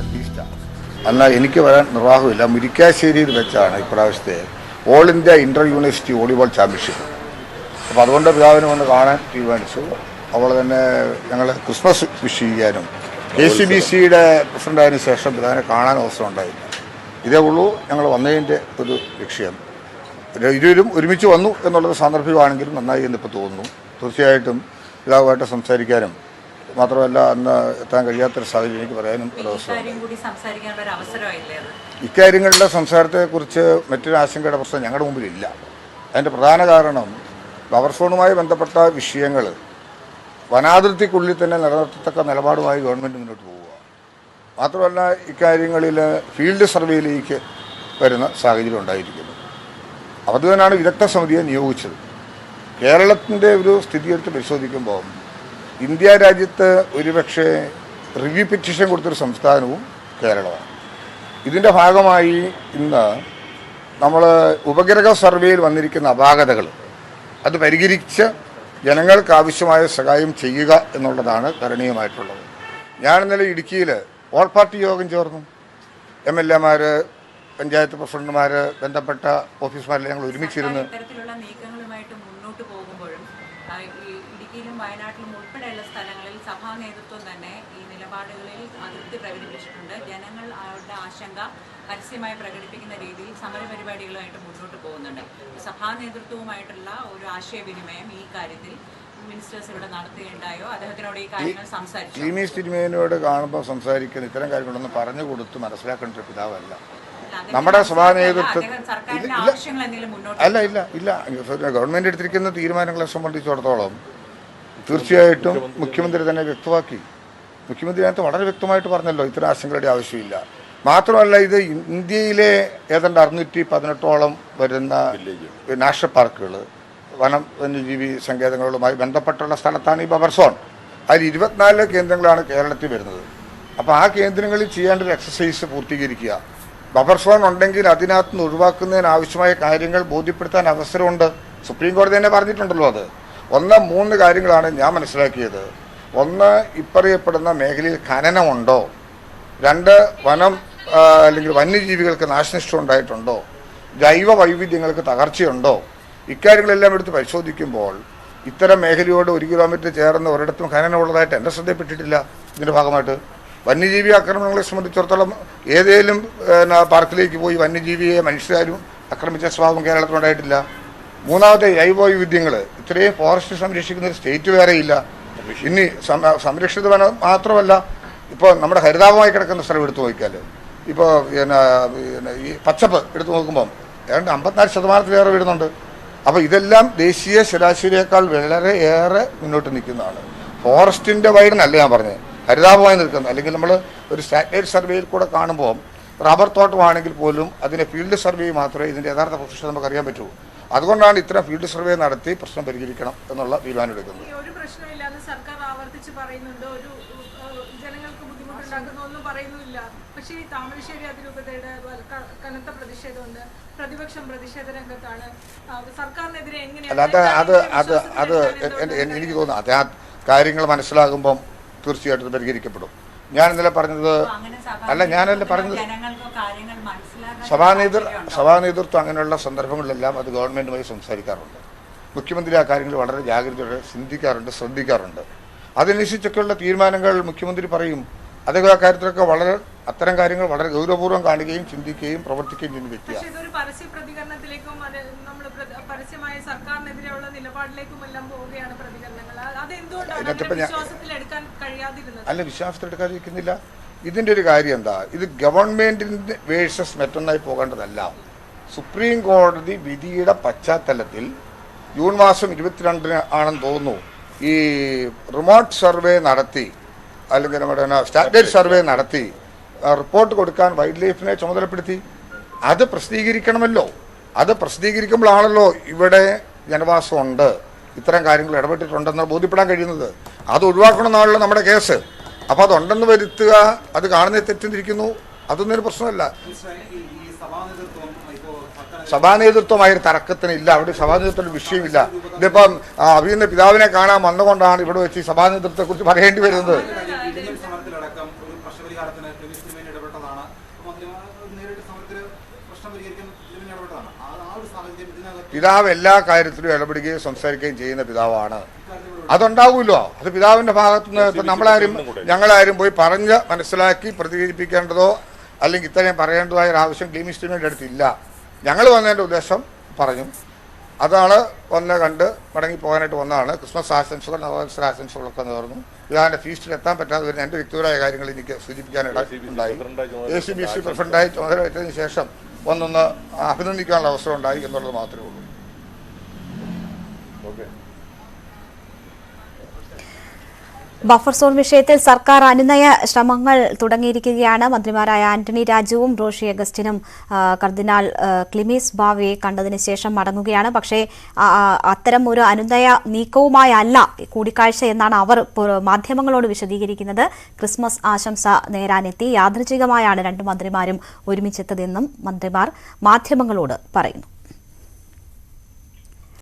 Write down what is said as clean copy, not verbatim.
അറ്റ്ലീസ്റ്റാണ്. എന്നാൽ എനിക്ക് വരാൻ നിർവാഹമില്ല. മുരിക്കാശ്ശേരിയിൽ വെച്ചാണ് ഇപ്രാവശ്യത്തെ ഓൾ ഇന്ത്യ ഇൻ്റർ യൂണിവേഴ്സിറ്റി വോളിബോൾ ചാമ്പ്യൻഷിപ്പ്. അപ്പോൾ അതുകൊണ്ട് പിതാവിനെ വന്ന് കാണാൻ തീരുമാനിച്ചു. അതുപോലെ തന്നെ ഞങ്ങൾ ക്രിസ്മസ് വിഷ് ചെയ്യാനും KCBCയുടെ പ്രസിഡൻ്റായതിനു ശേഷം പിതാവിനെ കാണാൻ അവസരം ഉണ്ടായില്ല. ഇതേ ഉള്ളൂ ഞങ്ങൾ വന്നതിൻ്റെ ഒരു ലക്ഷ്യം. ഇരുവരും ഒരുമിച്ച് വന്നു എന്നുള്ളത് സാന്ദർഭികമാണെങ്കിലും നന്നായി എന്നിപ്പോൾ തോന്നുന്നു. തീർച്ചയായിട്ടും പിതാവുമായിട്ട് സംസാരിക്കാനും മാത്രമല്ല അന്ന് എത്താൻ കഴിയാത്തൊരു സാഹചര്യം എനിക്ക് പറയാനും ഒരു അവസരം. ഇക്കാര്യങ്ങളുടെ സംസാരത്തെക്കുറിച്ച് മറ്റൊരു ആശങ്കയുടെ പ്രശ്നം ഞങ്ങളുടെ മുമ്പിലില്ല. അതിൻ്റെ പ്രധാന കാരണം ബഫർ സോണുമായി ബന്ധപ്പെട്ട വിഷയങ്ങൾ വനാതിർത്തിക്കുള്ളിൽ തന്നെ നിലനിർത്തത്തക്ക നിലപാടുമായി ഗവൺമെൻറ് മുന്നോട്ട് പോവുക. മാത്രമല്ല ഇക്കാര്യങ്ങളിൽ ഫീൽഡ് സർവേയിലേക്ക് വരുന്ന സാഹചര്യം ഉണ്ടായിരിക്കുന്നു. അതുതന്നെയാണ് വിദഗ്ധ സമിതിയെ നിയോഗിച്ചത്. കേരളത്തിൻ്റെ ഒരു സ്ഥിതി എടുത്ത് പരിശോധിക്കുമ്പോൾ ഇന്ത്യ രാജ്യത്ത് ഒരുപക്ഷെ റിവ്യൂ പെറ്റീഷൻ കൊടുത്തൊരു സംസ്ഥാനവും കേരളമാണ്. ഇതിൻ്റെ ഭാഗമായി ഇന്ന് നമ്മൾ ഉപഗ്രഹ സർവേയിൽ വന്നിരിക്കുന്ന അപാകതകൾ അത് പരിഹരിച്ച് ജനങ്ങൾക്ക് ആവശ്യമായ സഹായം ചെയ്യുക എന്നുള്ളതാണ് കരണീയമായിട്ടുള്ളത്. ഞാൻ ഇന്നലെ ഇടുക്കിയിൽ ഓൾ പാർട്ടി യോഗം ചേർന്നു. MLA മാർ, പഞ്ചായത്ത് പ്രസിഡന്റുമാർ, ബന്ധപ്പെട്ട ഓഫീസർമാരെല്ലാം ഞങ്ങൾ ഒരുമിച്ചിരുന്ന് ഇടുക്കിയിലും വയനാട്ടിലും ഉൾപ്പെടെയുള്ള സ്ഥലങ്ങളിൽ സഭാ നേതൃത്വം തന്നെ ഈ നിലപാടുകളിൽ അതൃപ്തി പ്രകടിപ്പിച്ചിട്ടുണ്ട്. ജനങ്ങൾ അവരുടെ ആശങ്ക പരസ്യമായി പ്രകടിപ്പിക്കുന്ന രീതിയിൽ സമരപരിപാടികളുമായിട്ട് മുന്നോട്ട് പോകുന്നുണ്ട്. സഭാ നേതൃത്വവുമായിട്ടുള്ള ഒരു ആശയവിനിമയം ഈ കാര്യത്തിൽ മിനിസ്റ്റേഴ്സ് ഇവിടെ നടത്തുകയുണ്ടായോ? അദ്ദേഹത്തിനോട് ഈ കാര്യങ്ങൾ സംസാരിച്ചു? തിരുമേനിയോട് കാണുമ്പോൾ സംസാരിക്കുന്ന ഇത്തരം കാര്യങ്ങളൊന്നും പറഞ്ഞു കൊടുത്ത് മനസ്സിലാക്കേണ്ട ഒരു പിതാവല്ല നമ്മുടെ സഭാ നേതൃത്വം. ഇല്ല ഗവൺമെൻറ് എടുത്തിരിക്കുന്ന തീരുമാനങ്ങളെ സംബന്ധിച്ചിടത്തോളം തീർച്ചയായിട്ടും മുഖ്യമന്ത്രി തന്നെ വ്യക്തമാക്കി. മുഖ്യമന്ത്രി അതിനകത്ത് വളരെ വ്യക്തമായിട്ട് പറഞ്ഞല്ലോ ഇത്തരം ആശങ്കകളുടെ ആവശ്യമില്ല. മാത്രമല്ല ഇത് ഇന്ത്യയിലെ ഏതാണ്ട് 618 വരുന്ന നാഷണൽ പാർക്കുകൾ, വന്യജീവി സങ്കേതങ്ങളുമായി ബന്ധപ്പെട്ടുള്ള സ്ഥലത്താണ് ഈ ബഫർ സോൺ. അതിൽ 24 കേന്ദ്രങ്ങളാണ് കേരളത്തിൽ വരുന്നത്. അപ്പോൾ ആ കേന്ദ്രങ്ങളിൽ ചെയ്യേണ്ട ഒരു എക്സസൈസ് പൂർത്തീകരിക്കുക. ബഫർ സോൺ ഉണ്ടെങ്കിൽ അതിനകത്ത് നിന്ന് ഒഴിവാക്കുന്നതിന് ആവശ്യമായ കാര്യങ്ങൾ ബോധ്യപ്പെടുത്താൻ അവസരമുണ്ട്. സുപ്രീം കോടതി തന്നെ പറഞ്ഞിട്ടുണ്ടല്ലോ അത്. 3 കാര്യങ്ങളാണ് ഞാൻ മനസ്സിലാക്കിയത്. 1, ഇപ്പറയപ്പെടുന്ന മേഖലയിൽ ഖനനമുണ്ടോ? 2, വനം അല്ലെങ്കിൽ വന്യജീവികൾക്ക് നാശനഷ്ടം ഉണ്ടായിട്ടുണ്ടോ? ജൈവ വൈവിധ്യങ്ങൾക്ക് തകർച്ചയുണ്ടോ? ഇക്കാര്യങ്ങളെല്ലാം എടുത്ത് പരിശോധിക്കുമ്പോൾ ഇത്തരം മേഖലയോട് 1 കിലോമീറ്റർ ചേർന്ന് ഒരിടത്തും ഖനനമുള്ളതായിട്ട് എൻ്റെ ശ്രദ്ധയിൽപ്പെട്ടിട്ടില്ല. ഇതിൻ്റെ ഭാഗമായിട്ട് വന്യജീവി ആക്രമണങ്ങളെ സംബന്ധിച്ചിടത്തോളം ഏതെങ്കിലും പാർക്കിലേക്ക് പോയി വന്യജീവിയെ മനുഷ്യരാരും ആക്രമിച്ച സ്വഭാവം കേരളത്തിലുണ്ടായിട്ടില്ല. 3, ജൈവ വൈവിധ്യങ്ങൾ. ഇത്രയും ഫോറസ്റ്റ് സംരക്ഷിക്കുന്ന ഒരു സ്റ്റേറ്റ് വേറെയില്ല. ഇനി സംരക്ഷിത വനം മാത്രമല്ല, ഇപ്പോൾ നമ്മുടെ ഹരിതാപമായി കിടക്കുന്ന സ്ഥലം എടുത്തു നോക്കിയാൽ ഇപ്പോൾ ഈ പച്ചപ്പ് എടുത്തു നോക്കുമ്പം ഏതാണ്ട് 54% വരുന്നുണ്ട്. അപ്പോൾ ഇതെല്ലാം ദേശീയ ശരാശരിയേക്കാൾ വളരെ ഏറെ മുന്നോട്ട് നിൽക്കുന്നതാണ്. ഫോറസ്റ്റിൻ്റെ വൈഡനല്ല ഞാൻ പറഞ്ഞത്, ഹരിതാപമായി നിൽക്കുന്നത്. അല്ലെങ്കിൽ നമ്മൾ ഒരു സാറ്റലൈറ്റ് സർവേയിൽ കൂടെ കാണുമ്പോൾ റബ്ബർ തോട്ടമാണെങ്കിൽ പോലും അതിൻ്റെ ഫീൽഡ് സർവേ മാത്രമേ ഇതിൻ്റെ യഥാർത്ഥ പൊസിഷൻ നമുക്ക് അറിയാൻ പറ്റൂ. അതുകൊണ്ടാണ് ഇത്തരം ഫീൽഡ് സർവേ നടത്തി പ്രശ്നം പരിഹരിക്കണം എന്നുള്ള തീരുമാനം എടുക്കുന്നത്. ഒരു പ്രശ്നമില്ലാന്ന് സർക്കാർ ആവർത്തിച്ച് പറയുന്നുണ്ട്, ഒരു ജനങ്ങൾക്ക് ബുദ്ധിമുട്ടുണ്ടാക്കുന്നൊന്നും പറയുന്നില്ല. പക്ഷേ ഈ താമരശ്ശേരി അതിരൂപതയുടെ കനത്ത പ്രതിഷേധമുണ്ട്, പ്രതിപക്ഷം പ്രതിഷേധ രംഗത്താണ്. സർക്കാരിനെതിരെ എനിക്ക് തോന്നുന്നു അത് ആ കാര്യങ്ങൾ മനസ്സിലാകുമ്പം തീർച്ചയായിട്ടും പരിഹരിക്കപ്പെടും. ഞാൻ ഇന്നലെ പറഞ്ഞത് ഞാനല്ല പറഞ്ഞത്, സഭാ നേതൃത്വം അങ്ങനെയുള്ള സന്ദർഭങ്ങളിലെല്ലാം അത് ഗവൺമെൻറ്റുമായി സംസാരിക്കാറുണ്ട്. മുഖ്യമന്ത്രി ആ കാര്യങ്ങൾ വളരെ ജാഗ്രതയോടെ ചിന്തിക്കാറുണ്ട്, ശ്രദ്ധിക്കാറുണ്ട്. അതനുസരിച്ചൊക്കെയുള്ള തീരുമാനങ്ങൾ മുഖ്യമന്ത്രി പറയും. അദ്ദേഹം ആ കാര്യത്തിലൊക്കെ അത്തരം കാര്യങ്ങൾ വളരെ ഗൗരവപൂർവ്വം കാണുകയും ചിന്തിക്കുകയും പ്രവർത്തിക്കുകയും ചെയ്യുന്ന വ്യക്തിയാണ്. വിശ്വാസത്തിലെടുക്കാതിരിക്കുന്നില്ല. ഇതിൻ്റെ ഒരു കാര്യം എന്താ, ഇത് ഗവൺമെൻറ്റിൻ്റെ വേഴ്സസ് മറ്റൊന്നായി പോകേണ്ടതല്ല. സുപ്രീം കോടതി വിധിയുടെ പശ്ചാത്തലത്തിൽ ജൂൺ മാസം 22 ആണെന്ന് തോന്നുന്നു ഈ റിമോട്ട് സർവേ നടത്തി അല്ലെങ്കിൽ നമ്മുടെ സ്റ്റാറ്റേറ്റ് സർവേ നടത്തി റിപ്പോർട്ട് കൊടുക്കാൻ വൈൽഡ് ലൈഫിനെ ചുമതലപ്പെടുത്തി. അത് പ്രസിദ്ധീകരിക്കണമല്ലോ. അത് പ്രസിദ്ധീകരിക്കുമ്പോഴാണല്ലോ ഇവിടെ ജനവാസമുണ്ട്, ഇത്തരം കാര്യങ്ങൾ ഇടപെട്ടിട്ടുണ്ടെന്ന് ബോധ്യപ്പെടാൻ കഴിയുന്നത്. അത് ഒഴിവാക്കണമെന്നാണല്ലോ നമ്മുടെ കേസ്. അപ്പോൾ അതുണ്ടെന്ന് വരുത്തുക, അത് കാണുന്ന തെറ്റിദ്ധരിക്കുന്നു, അതൊന്നും ഒരു പ്രശ്നമല്ല. സഭാ നേതൃത്വമായൊരു തർക്കത്തിനില്ല, അവിടെ സഭാ നേതൃത്വത്തിന് വിഷയമില്ല. ഇതിപ്പം അഭിനന്ദ പിതാവിനെ കാണാൻ വന്നുകൊണ്ടാണ് ഇവിടെ വെച്ച് സഭാ നേതൃത്വത്തെ കുറിച്ച് പറയേണ്ടി വരുന്നത്. ഇടപെട്ടതാണ്. മന്ത്രിമാർ നേരിട്ട് സമരത്തിൽ പ്രശ്നം പരിഹരിക്കാൻ ലിമിന് ഇടപെട്ടതാണ്. ആ ഒരു സാഹചര്യം ഇതിനകത്ത് പിതാവ് എല്ലാ കാര്യത്തിലും ഇടപെടുകയും സംസാരിക്കുകയും ചെയ്യുന്ന പിതാവാണ്. അതുണ്ടാവുമല്ലോ. അത് പിതാവിൻ്റെ ഭാഗത്തുനിന്ന് ഇപ്പം ഞങ്ങളാരും പോയി പറഞ്ഞ് മനസ്സിലാക്കി പ്രതികരിപ്പിക്കേണ്ടതോ അല്ലെങ്കിൽ ഇത്രയും പറയേണ്ടതായ ഒരു ആവശ്യം ക്ലീമിസ്റ്റിൻ്റെ അടുത്തില്ല. ഞങ്ങൾ വന്നതിൻ്റെ ഉദ്ദേശം പറഞ്ഞു. അതാണ് വന്ന് കണ്ട് മടങ്ങി പോകാനായിട്ട് വന്നതാണ്. ക്രിസ്മസ് ആശംസകൾ, നവവത്സര ആശംസകളൊക്കെ നേർന്നു. പിതാവിൻ്റെ ഫീസ്റ്റിൽ എത്താൻ പറ്റാതെ വരുന്ന എൻ്റെ വ്യക്തിപരമായ കാര്യങ്ങൾ എനിക്ക് സൂചിപ്പിക്കാനിടയുണ്ടായി. ACBC പ്രസിഡന്റായി ചുമതലയേറ്റതിന് ശേഷം ഒന്നൊന്ന് അഭിനന്ദിക്കാനുള്ള അവസരം ഉണ്ടായി എന്നുള്ളത് മാത്രമേ ഉള്ളൂ. ബഫർ സോൺ വിഷയത്തിൽ സർക്കാർ അനുനയ ശ്രമങ്ങൾ തുടങ്ങിയിരിക്കുകയാണ്. മന്ത്രിമാരായ ആന്റണി രാജുവും റോഷി അഗസ്റ്റിനും കർദിനാൾ ക്ലിമീസ് ബാവയെ കണ്ടതിന് ശേഷം മടങ്ങുകയാണ്. പക്ഷേ അത്തരം ഒരു അനുനയ നീക്കവുമായല്ല കൂടിക്കാഴ്ച എന്നാണ് അവർ മാധ്യമങ്ങളോട് വിശദീകരിക്കുന്നത്. ക്രിസ്മസ് ആശംസ നേരാനെത്തി യാദൃച്ഛികമായാണ് രണ്ട് മന്ത്രിമാരും ഒരുമിച്ചെത്തതെന്നും മന്ത്രിമാർ മാധ്യമങ്ങളോട് പറയുന്നു.